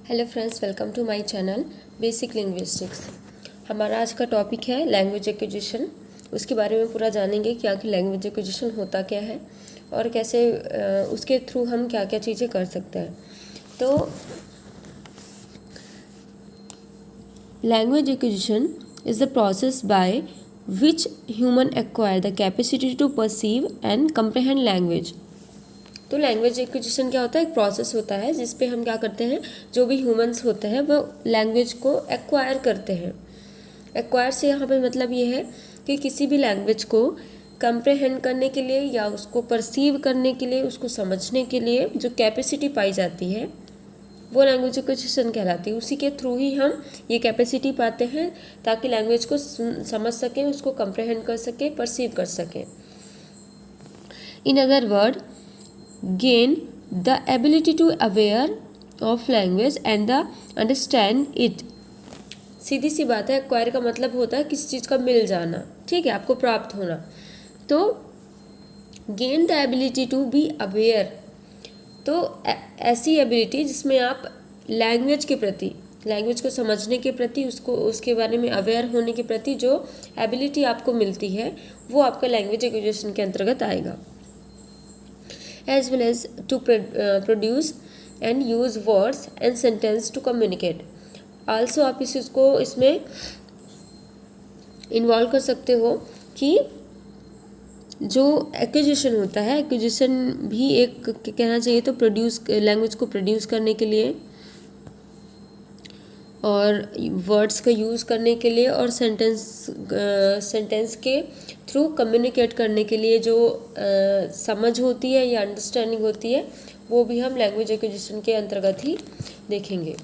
Hello friends, welcome to my channel basic linguistics. हमारा आज का टॉपिक है लैंग्वेज एक्विजिशन। उसके बारे में पूरा जानेंगे कि आखिर लैंग्वेज एक्विजिशन होता क्या है और कैसे उसके थ्रू हम क्या क्या चीज़ें कर सकते हैं। तो language acquisition is the process by which human acquire the capacity to perceive and comprehend language. तो लैंग्वेज एक्विजिशन क्या होता है? एक प्रोसेस होता है जिस पे हम क्या करते हैं, जो भी ह्यूमंस होते हैं वो लैंग्वेज को एक्वायर करते हैं। एक्वायर से यहाँ पे मतलब ये है कि किसी भी लैंग्वेज को कंप्रहेंड करने के लिए या उसको परसीव करने के लिए, उसको समझने के लिए जो कैपेसिटी पाई जाती है वो लैंग्वेज एक्विजिशन कहलाती है। उसी के थ्रू ही हम ये कैपेसिटी पाते हैं ताकि लैंग्वेज को समझ सकें, उसको कंप्रहेंड कर सकें, परसीव कर सकें। In other word, gain the ability to aware of language and the understand it। सीधी सी बात है, एक्वायर का मतलब होता है किसी चीज़ का मिल जाना, ठीक है, आपको प्राप्त होना। तो gain the ability to be aware, तो ऐसी एबिलिटी जिसमें आप लैंग्वेज के प्रति, लैंग्वेज को समझने के प्रति, उसको उसके बारे में अवेयर होने के प्रति जो एबिलिटी आपको मिलती है वो आपका लैंग्वेज एक्विजिशन के अंतर्गत आएगा। As well as to produce and use words and sentence to communicate। also आप इसको इसमें इन्वॉल्व कर सकते हो कि जो एक्विजिशन होता है, एक्विजिशन भी एक कहना चाहिए तो प्रोड्यूस, लैंग्वेज को प्रोड्यूस करने के लिए और वर्ड्स का यूज़ करने के लिए और सेंटेंस के थ्रू कम्युनिकेट करने के लिए जो समझ होती है या अंडरस्टैंडिंग होती है वो भी हम लैंग्वेज एक्विजिशन के अंतर्गत ही देखेंगे।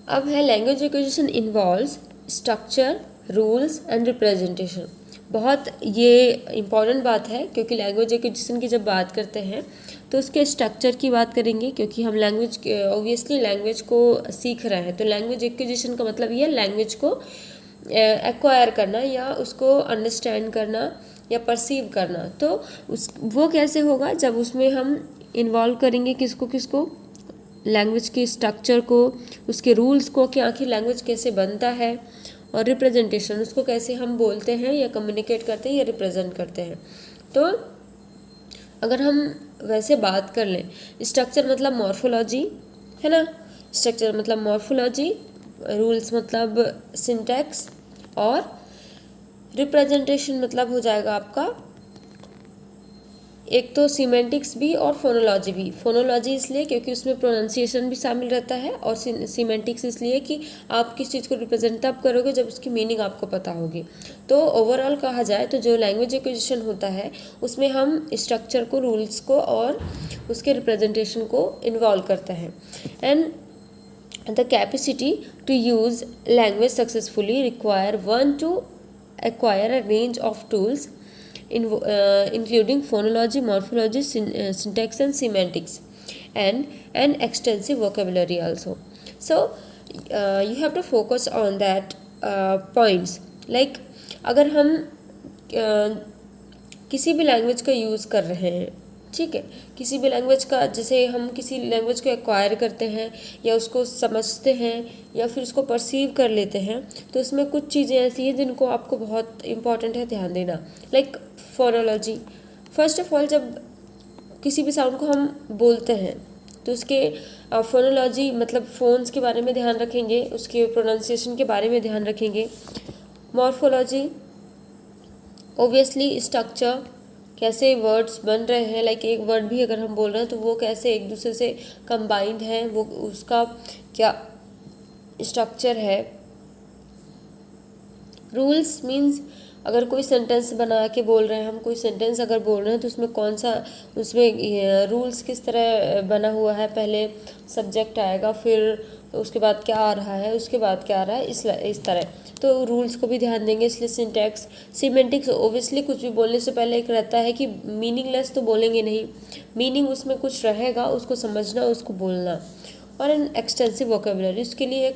अब है language acquisition involves structure, rules and representation. बहुत ये इम्पॉर्टेंट बात है क्योंकि लैंग्वेज एक्विजिशन की जब बात करते हैं तो उसके स्ट्रक्चर की बात करेंगे, क्योंकि हम लैंग्वेज, ऑब्वियसली लैंग्वेज को सीख रहे हैं। तो लैंग्वेज एक्विजिशन का मतलब ये है लैंग्वेज को एक्वायर करना या उसको अंडरस्टैंड करना या परसीव करना। तो वो कैसे होगा? जब उसमें हम इन्वॉल्व करेंगे किसको, लैंग्वेज के स्ट्रक्चर को, उसके रूल्स को कि आखिर लैंग्वेज कैसे बनता है, और रिप्रेजेंटेशन, उसको कैसे हम बोलते हैं या कम्युनिकेट करते हैं या रिप्रेजेंट करते हैं। तो अगर हम वैसे बात कर लें, स्ट्रक्चर मतलब मॉर्फोलॉजी है ना, स्ट्रक्चर मतलब मॉर्फोलॉजी, रूल्स मतलब सिंटैक्स, और रिप्रेजेंटेशन मतलब हो जाएगा आपका एक तो सीमेंटिक्स भी और फोनोलॉजी भी। फोनोलॉजी इसलिए क्योंकि उसमें प्रोनाउंसिएशन भी शामिल रहता है, और सीमेंटिक्स इसलिए कि आप किस चीज़ को रिप्रेजेंट तब करोगे जब उसकी मीनिंग आपको पता होगी। तो ओवरऑल कहा जाए तो जो लैंग्वेज एक्विजिशन होता है उसमें हम स्ट्रक्चर को, रूल्स को और उसके रिप्रेजेंटेशन को इन्वॉल्व करते हैं। And the capacity to use language successfully require one to acquire a range of tools including phonology, morphology, syntax and semantics, and an extensive vocabulary also. So you have to focus on that points, like अगर हम किसी भी language का use कर रहे हैं, ठीक है, किसी भी लैंग्वेज का, जैसे हम किसी लैंग्वेज को एक्वायर करते हैं या उसको समझते हैं या फिर उसको परसीव कर लेते हैं, तो उसमें कुछ चीज़ें ऐसी हैं जिनको आपको बहुत इंपॉर्टेंट है ध्यान देना। Like phonology, first of all जब किसी भी साउंड को हम बोलते हैं तो उसके फोनोलॉजी मतलब फोन्स के बारे में ध्यान रखेंगे, उसके प्रोनाउंसिएशन के बारे में ध्यान रखेंगे। मॉर्फोलॉजी ओबियसली स्ट्रक्चर, कैसे वर्ड्स बन रहे हैं, लाइक एक वर्ड भी अगर हम बोल रहे हैं तो वो कैसे एक दूसरे से कंबाइंड है, वो उसका क्या स्ट्रक्चर है। रूल्स मीन्स अगर कोई सेंटेंस बना के बोल रहे हैं, हम कोई सेंटेंस अगर बोल रहे हैं तो उसमें कौन सा, उसमें रूल्स किस तरह बना हुआ है, पहले सब्जेक्ट आएगा, फिर उसके बाद क्या आ रहा है, उसके बाद क्या आ रहा है, इस तरह। तो रूल्स को भी ध्यान देंगे। इसलिए सिंटैक्स, सीमेंटिक्स, ओबियसली कुछ भी बोलने से पहले एक रहता है कि मीनिंगलेस तो बोलेंगे नहीं, मीनिंग उसमें कुछ रहेगा, उसको समझना, उसको बोलना। और एन एक्सटेंसिव वोकेबुलरी, उसके लिए एक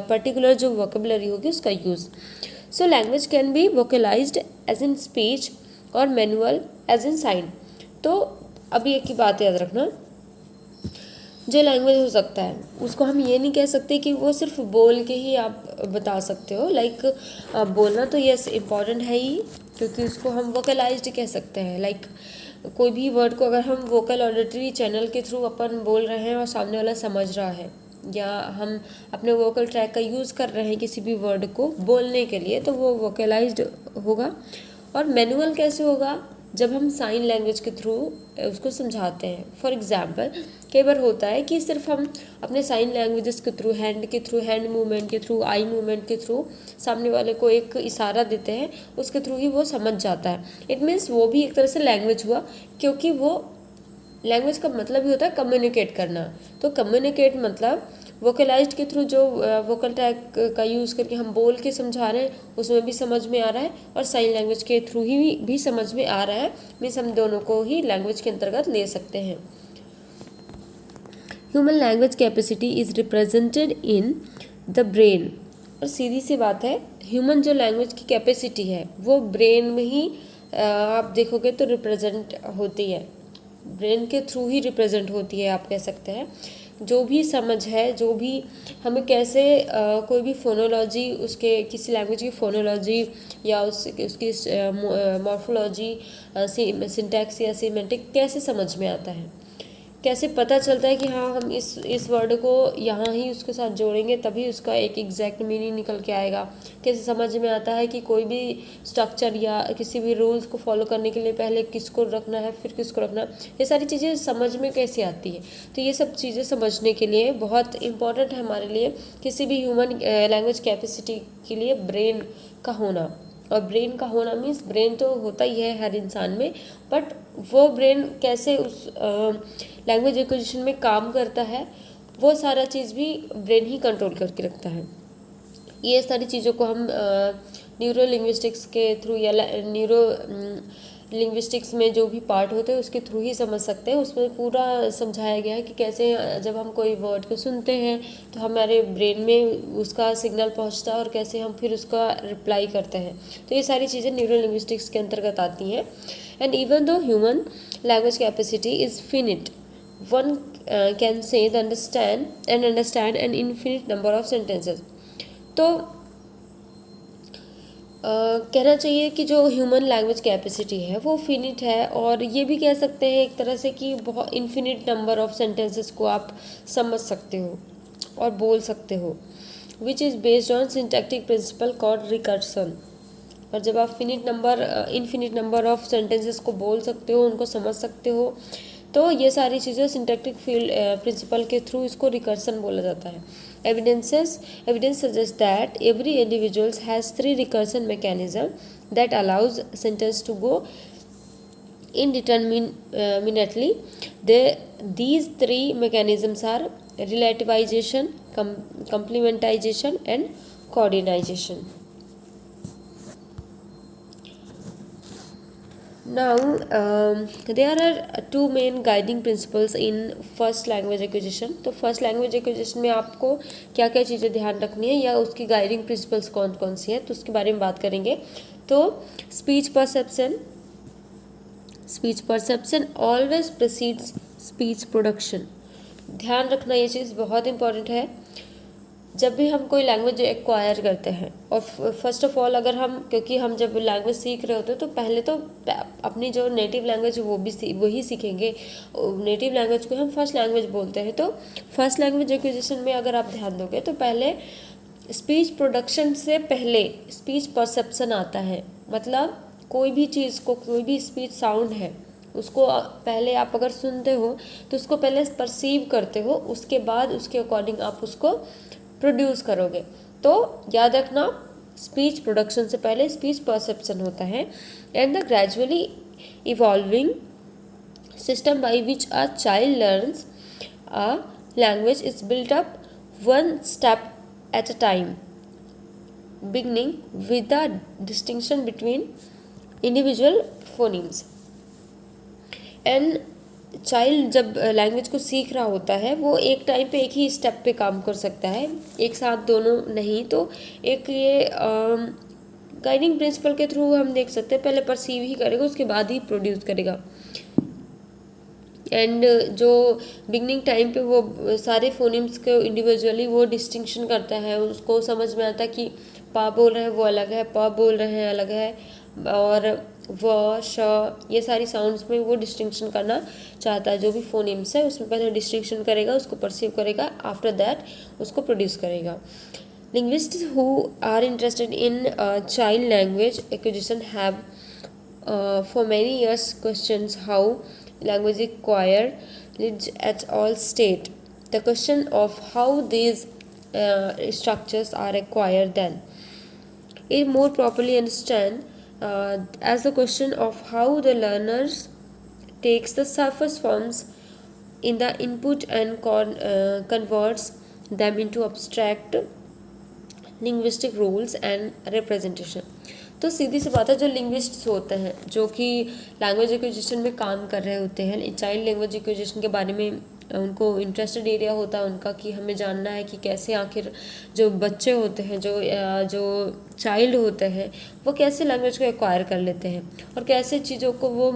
पर्टिकुलर जो वोकेबुलरी होगी उसका use. So language can be vocalised as in speech और मैनुअल एज इन साइन। तो अभी एक ही बात याद रखना, जो लैंग्वेज हो सकता है उसको हम ये नहीं कह सकते कि वो सिर्फ बोल के ही आप बता सकते हो। लाइक बोलना तो यस इम्पॉर्टेंट है ही, क्योंकि उसको हम वोकलाइज्ड कह सकते हैं। लाइक कोई भी वर्ड को अगर हम वोकल ऑडिटरी चैनल के थ्रू अपन बोल रहे हैं और सामने वाला समझ रहा है, या हम अपने वोकल ट्रैक का यूज़ कर रहे हैं किसी भी वर्ड को बोलने के लिए, तो वो वोकलाइज्ड होगा। और मैनुअल कैसे होगा? जब हम साइन लैंग्वेज के थ्रू उसको समझाते हैं। फॉर एग्जांपल कई बार होता है कि सिर्फ हम अपने साइन लैंग्वेजेस के थ्रू, हैंड मूवमेंट के थ्रू, आई मूवमेंट के थ्रू सामने वाले को एक इशारा देते हैं, उसके थ्रू ही वो समझ जाता है। इट मीन्स वो भी एक तरह से लैंग्वेज हुआ, क्योंकि वो लैंग्वेज का मतलब ही होता है कम्युनिकेट करना। तो कम्युनिकेट मतलब वोकलाइज्ड के थ्रू जो वोकल ट्रैक का यूज़ करके हम बोल के समझा रहे हैं उसमें भी समझ में आ रहा है, और साइन लैंग्वेज के थ्रू ही भी समझ में आ रहा है। मीन्स हम दोनों को ही लैंग्वेज के अंतर्गत ले सकते हैं। Human language capacity is represented in the brain. और सीधी सी बात है, ह्यूमन जो लैंग्वेज की कैपेसिटी है वो ब्रेन में ही आप देखोगे तो रिप्रेजेंट होती है, ब्रेन के थ्रू ही रिप्रेजेंट होती है, आप कह सकते हैं। जो भी समझ है, जो भी हमें कैसे कोई भी फोनोलॉजी, उसके किसी लैंग्वेज की फोनोलॉजी या उसकी मॉर्फोलॉजी, सिंटैक्स या सिमेंटिक कैसे समझ में आता है, कैसे पता चलता है कि हाँ हम इस वर्ड को यहाँ ही उसके साथ जोड़ेंगे तभी उसका एक एग्जैक्ट मीनिंग निकल के आएगा। कैसे समझ में आता है कि कोई भी स्ट्रक्चर या किसी भी रूल्स को फॉलो करने के लिए पहले किसको रखना है फिर किसको रखना है, ये सारी चीज़ें समझ में कैसे आती है। तो ये सब चीज़ें समझने के लिए बहुत इम्पॉर्टेंट है हमारे लिए किसी भी ह्यूमन लैंग्वेज कैपेसिटी के लिए ब्रेन का होना। और ब्रेन का होना मीन्स ब्रेन तो होता ही है हर इंसान में, बट वो ब्रेन कैसे उस लैंग्वेज एक्विजिशन में काम करता है, वो सारा चीज़ भी ब्रेन ही कंट्रोल करके रखता है। ये सारी चीज़ों को हम न्यूरो लिंग्विस्टिक्स के थ्रू या न्यूरो लिंग्विस्टिक्स में जो भी पार्ट होते हैं उसके थ्रू ही समझ सकते हैं। उसमें पूरा समझाया गया है कि कैसे जब हम कोई वर्ड को सुनते हैं तो हमारे ब्रेन में उसका सिग्नल पहुंचता है और कैसे हम फिर उसका रिप्लाई करते हैं। तो ये सारी चीज़ें न्यूरो लिंग्विस्टिक्स के अंतर्गत आती हैं। And even though human language capacity is finite, one can say the understand an infinite number of sentences। तो कहना चाहिए कि जो ह्यूमन लैंग्वेज कैपेसिटी है वो फिनिट है, और ये भी कह सकते हैं एक तरह से कि बहुत इन्फिनिट नंबर ऑफ सेंटेंसेस को आप समझ सकते हो और बोल सकते हो, which is based on syntactic principle called recursion. और जब आप इन्फिनिट नंबर ऑफ सेंटेंसेस को बोल सकते हो, उनको समझ सकते हो, तो ये सारी चीज़ें सिंटैक्टिक प्रिंसिपल के थ्रू इसको रिकर्सन बोला जाता है। Evidence suggest that every individuals has 3 recursion mechanism that allows sentence to go indeterminately. These 3 mechanisms are relativization, complementization and coordination. Now, there are 2 main guiding principles in first language acquisition. तो first language acquisition में आपको क्या क्या चीज़ें ध्यान रखनी है या उसकी गाइडिंग प्रिंसिपल्स कौन कौन सी है, तो उसके बारे में बात करेंगे। तो speech perception always precedes speech production. ध्यान रखना, ये चीज़ बहुत इंपॉर्टेंट है। जब भी हम कोई लैंग्वेज एक्वायर करते हैं, और फर्स्ट ऑफ ऑल अगर हम, क्योंकि हम जब लैंग्वेज सीख रहे होते हैं तो पहले तो अपनी जो नेटिव लैंग्वेज है वही सीखेंगे। नेटिव लैंग्वेज को हम फर्स्ट लैंग्वेज बोलते हैं। तो फर्स्ट लैंग्वेज एक्विजिशन में अगर आप ध्यान दोगे तो पहले स्पीच प्रोडक्शन से पहले स्पीच परसेप्शन आता है। मतलब कोई भी चीज़ को, कोई भी स्पीच साउंड है उसको पहले आप अगर सुनते हो तो उसको पहले परसीव करते हो, उसके बाद उसके अकॉर्डिंग आप उसको प्रोड्यूस करोगे। तो याद रखना, स्पीच प्रोडक्शन से पहले स्पीच परसेप्शन होता है। And the gradually evolving system by which a child learns a language is built up one step at a time, beginning with the distinction between individual phonemes. And child जब language को सीख रहा होता है वो एक टाइम पे एक ही स्टेप पे काम कर सकता है, एक साथ दोनों नहीं। तो एक ये गाइडिंग प्रिंसिपल के थ्रू हम देख सकते हैं, पहले परसीव ही करेगा उसके बाद ही प्रोड्यूस करेगा। एंड जो बिगनिंग टाइम पे वो सारे फोनिम्स को इंडिविजुअली वो डिस्टिंक्शन करता है, उसको समझ में आता है कि पा बोल रहे हैं वो अलग है, प बोल रहे हैं अलग है, और व श ये सारी साउंड्स में वो डिस्टिंक्शन करना चाहता है। जो भी फोनिम्स है उसमें पहले डिस्टिंक्शन करेगा, उसको परसीव करेगा, आफ्टर दैट उसको प्रोड्यूस करेगा। Linguists who are interested in child language acquisition have for many years questions how language acquired at all state. The question of how these structures are acquired then is more properly understand as the question of how the learners takes the surface forms in the input and converts them into abstract linguistic rules and representation. तो सीधी सी बात है, जो linguists होते हैं जो कि language acquisition में काम कर रहे होते हैं, चाइल्ड लैंग्वेज एक्विजिशन के बारे में उनको इंटरेस्टेड एरिया होता है उनका, कि हमें जानना है कि कैसे आखिर जो बच्चे होते हैं, जो चाइल्ड होते हैं, वो कैसे लैंग्वेज को एक्वायर कर लेते हैं और कैसे चीज़ों को वो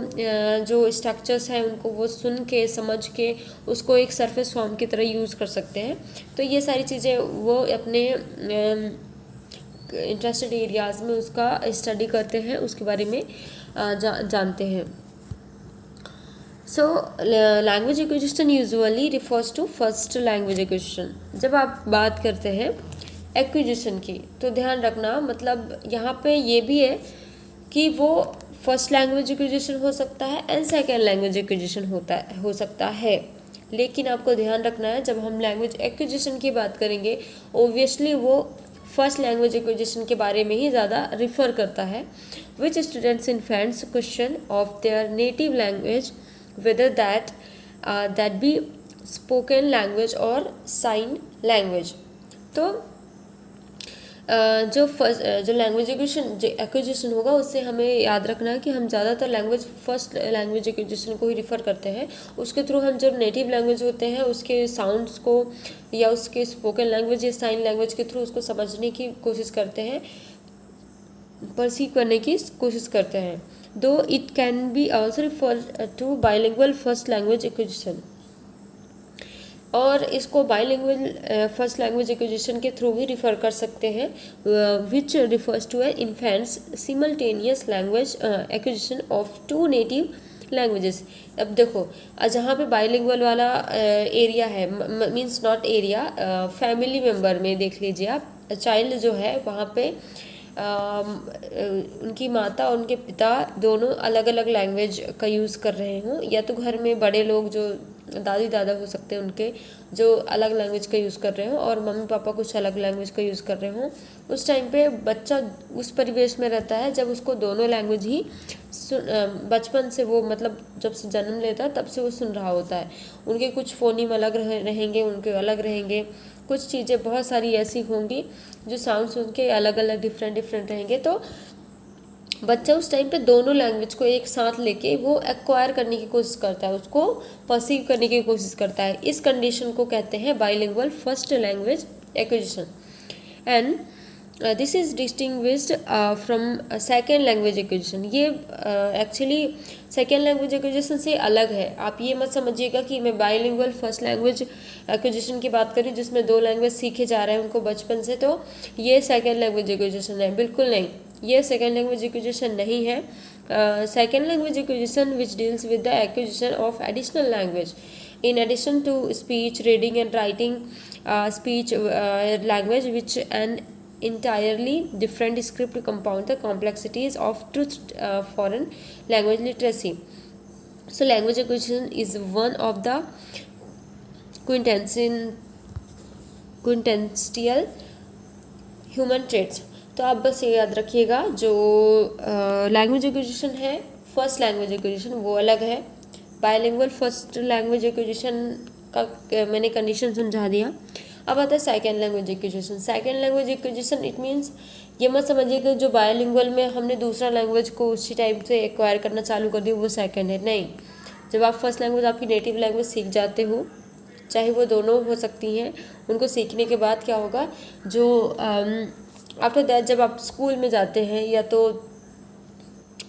जो स्ट्रक्चर्स हैं उनको वो सुन के समझ के उसको एक सरफेस फॉर्म की तरह यूज़ कर सकते हैं। तो ये सारी चीज़ें वो अपने इंटरेस्टेड एरियाज़ में उसका स्टडी करते हैं, उसके बारे में जानते हैं। So language acquisition usually refers to first language acquisition. जब आप बात करते हैं एक्विजिशन की तो ध्यान रखना, मतलब यहाँ पे ये भी है कि वो फर्स्ट लैंग्वेज एक्विजिशन हो सकता है एंड सेकेंड लैंग्वेज एक्विजिशन हो सकता है। लेकिन आपको ध्यान रखना है, जब हम लैंग्वेज एक्विजिशन की बात करेंगे ओब्वियसली वो फर्स्ट लैंग्वेज एक्विजिशन के बारे में ही ज़्यादा रिफ़र करता है। Which students in friends question of their native language whether that be spoken language or sign language। तो जो लैंग्वेज एक्विजिशन होगा उससे हमें याद रखना है कि हम ज़्यादातर फर्स्ट लैंग्वेज एक्विजिशन को ही रिफ़र करते हैं। उसके थ्रू हम जो नेटिव लैंग्वेज होते हैं उसके साउंड्स को या उसके स्पोकन लैंग्वेज या साइन लैंग्वेज के थ्रू उसको समझने की कोशिश करते हैं, परसीव करने की कोशिश करते हैं। Though it can be also refer to bilingual first language acquisition, और इसको बाइलिंगुअल फर्स्ट लैंग्वेज एक्विजिशन के थ्रू भी रिफ़र कर सकते हैं, which refers to an infant's simultaneous language acquisition of two native languages. अब देखो जहाँ पे बाइलिंगुअल वाला एरिया है, means not area, family member में देख लीजिए आप, चाइल्ड जो है वहाँ पे उनकी माता और उनके पिता दोनों अलग अलग लैंग्वेज का यूज़ कर रहे हों, या तो घर में बड़े लोग जो दादी दादा हो सकते हैं उनके जो अलग लैंग्वेज का यूज़ कर रहे हों और मम्मी पापा कुछ अलग लैंग्वेज का यूज़ कर रहे हों। उस टाइम पे बच्चा उस परिवेश में रहता है जब उसको दोनों लैंग्वेज ही बचपन से वो, मतलब जब से जन्म लेता है तब से वो सुन रहा होता है। उनके कुछ फोनीम अलग रहेंगे, उनके अलग रहेंगे, कुछ चीज़ें बहुत सारी ऐसी होंगी जो साउंड्स उनके अलग अलग डिफरेंट रहेंगे। तो बच्चा उस टाइम पे दोनों लैंग्वेज को एक साथ लेके वो एक्वायर करने की कोशिश करता है, उसको परसीव करने की कोशिश करता है। इस कंडीशन को कहते हैं bilingual first language acquisition. And this is distinguished from second language acquisition. ये एक्चुअली सेकेंड लैंग्वेज एक्विजिशन से अलग है। आप ये मत समझिएगा कि मैं बाइलिंगुअल फर्स्ट लैंग्वेज एक्विजिशन की बात करी जिसमें दो लैंग्वेज सीखे जा रहे हैं उनको बचपन से, तो ये सेकेंड लैंग्वेज एक्विजिशन है। बिल्कुल नहीं, ये सेकेंड लैंग्वेज एक्विजिशन नहीं है। Second language acquisition which deals with the acquisition of additional language in addition to speech, reading and writing, speech language which an entirely different script compound the complexities of truth foreign language literacy. So language acquisition is one of the quintessential human traits। तो आप बस ये याद रखिएगा, जो language acquisition है first language acquisition वो अलग है। बाइलिंगुअल फर्स्ट लैंग्वेज एक्विजिशन का मैंने कंडीशन समझा दिया। अब आता है second language acquisition. Second language acquisition it means ये मत समझिए कि जो बाइलिंगुअल में हमने दूसरा लैंग्वेज को उसी टाइम से एक्वायर करना चालू कर दिया वो सेकेंड है, नहीं। जब आप फर्स्ट लैंग्वेज आपकी नेटिव लैंग्वेज सीख जाते हो, चाहे वो दोनों हो सकती हैं, उनको सीखने के बाद क्या होगा, जो आफ्टर दैट जब आप स्कूल में जाते हैं या तो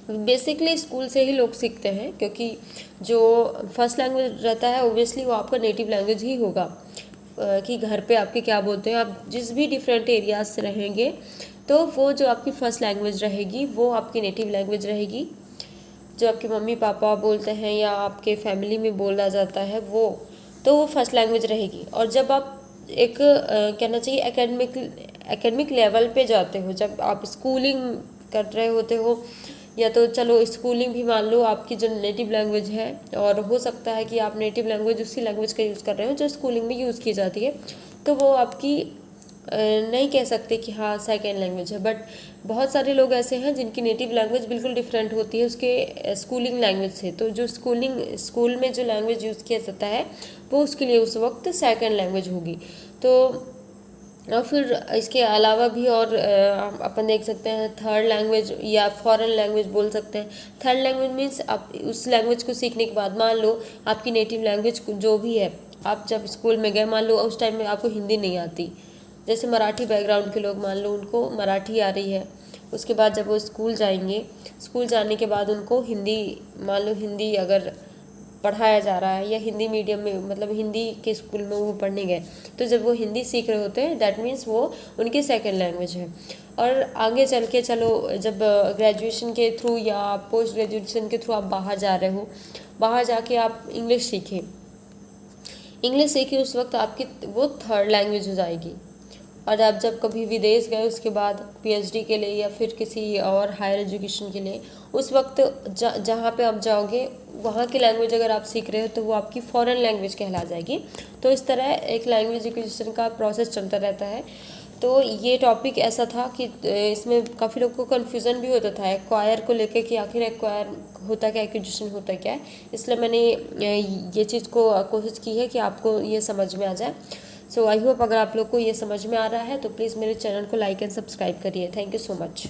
बेसिकली स्कूल से ही लोग सीखते हैं, क्योंकि जो फर्स्ट लैंग्वेज रहता है ओब्वियसली वो आपका नेटिव लैंग्वेज ही होगा। कि घर पे आपके क्या बोलते हैं, आप जिस भी डिफरेंट एरियाज से रहेंगे तो वो जो आपकी फ़र्स्ट लैंग्वेज रहेगी वो आपकी नेटिव लैंग्वेज रहेगी। जो आपके मम्मी पापा बोलते हैं या आपके फैमिली में बोला जाता है वो फर्स्ट लैंग्वेज रहेगी। और जब आप एक कहना चाहिए एकेडमिक लेवल पे जाते हो, जब आप स्कूलिंग कर रहे होते हो, या तो चलो स्कूलिंग भी मान लो आपकी जो नेटिव लैंग्वेज है, और हो सकता है कि आप नेटिव लैंग्वेज उसी लैंग्वेज का यूज़ कर रहे हो जो स्कूलिंग में यूज़ की जाती है, तो वो आपकी नहीं कह सकते कि हाँ सेकेंड लैंग्वेज है। बट बहुत सारे लोग ऐसे हैं जिनकी नेटिव लैंग्वेज बिल्कुल डिफरेंट होती है उसके स्कूलिंग लैंग्वेज से, तो जो स्कूल में जो लैंग्वेज यूज़ किया जाता है वो उसके लिए उस वक्त सेकेंड लैंग्वेज होगी। तो और फिर इसके अलावा भी और अपन देख सकते हैं थर्ड लैंग्वेज या फॉरेन लैंग्वेज बोल सकते हैं। थर्ड लैंग्वेज मीन्स आप उस लैंग्वेज को सीखने के बाद, मान लो आपकी नेटिव लैंग्वेज जो भी है, आप जब स्कूल में गए, मान लो उस टाइम में आपको हिंदी नहीं आती, जैसे मराठी बैकग्राउंड के लोग, मान लो उनको मराठी आ रही है, उसके बाद जब वो स्कूल जाएंगे, स्कूल जाने के बाद उनको हिंदी, मान लो हिंदी अगर पढ़ाया जा रहा है या हिंदी मीडियम में, मतलब हिंदी के स्कूल में वो पढ़ने गए, तो जब वो हिंदी सीख रहे होते हैं दैट मीन्स वो उनकी सेकंड लैंग्वेज है। और आगे चल के चलो जब ग्रेजुएशन के थ्रू या पोस्ट ग्रेजुएशन के थ्रू आप बाहर जा रहे हो, बाहर जाके आप इंग्लिश सीखी, उस वक्त आपकी वो थर्ड लैंग्वेज हो जाएगी। और आप जब कभी विदेश गए उसके बाद पीएचडी के लिए या फिर किसी और हायर एजुकेशन के लिए, उस वक्त जहाँ पे आप जाओगे वहाँ की लैंग्वेज अगर आप सीख रहे हो तो वो आपकी फॉरेन लैंग्वेज कहला जाएगी। तो इस तरह एक लैंग्वेज एक्विजिशन का प्रोसेस चलता रहता है। तो ये टॉपिक ऐसा था कि इसमें काफ़ी लोगों को कन्फ्यूज़न भी होता था एक्वायर को लेकर कि आखिर एक्वायर होता क्या, एक्विजिशन होता क्या है। इसलिए मैंने ये चीज़ को कोशिश की है कि आपको ये समझ में आ जाए। सो आई होप अगर आप लोग को ये समझ में आ रहा है तो प्लीज़ मेरे चैनल को लाइक एंड सब्सक्राइब करिए। Thank you so much.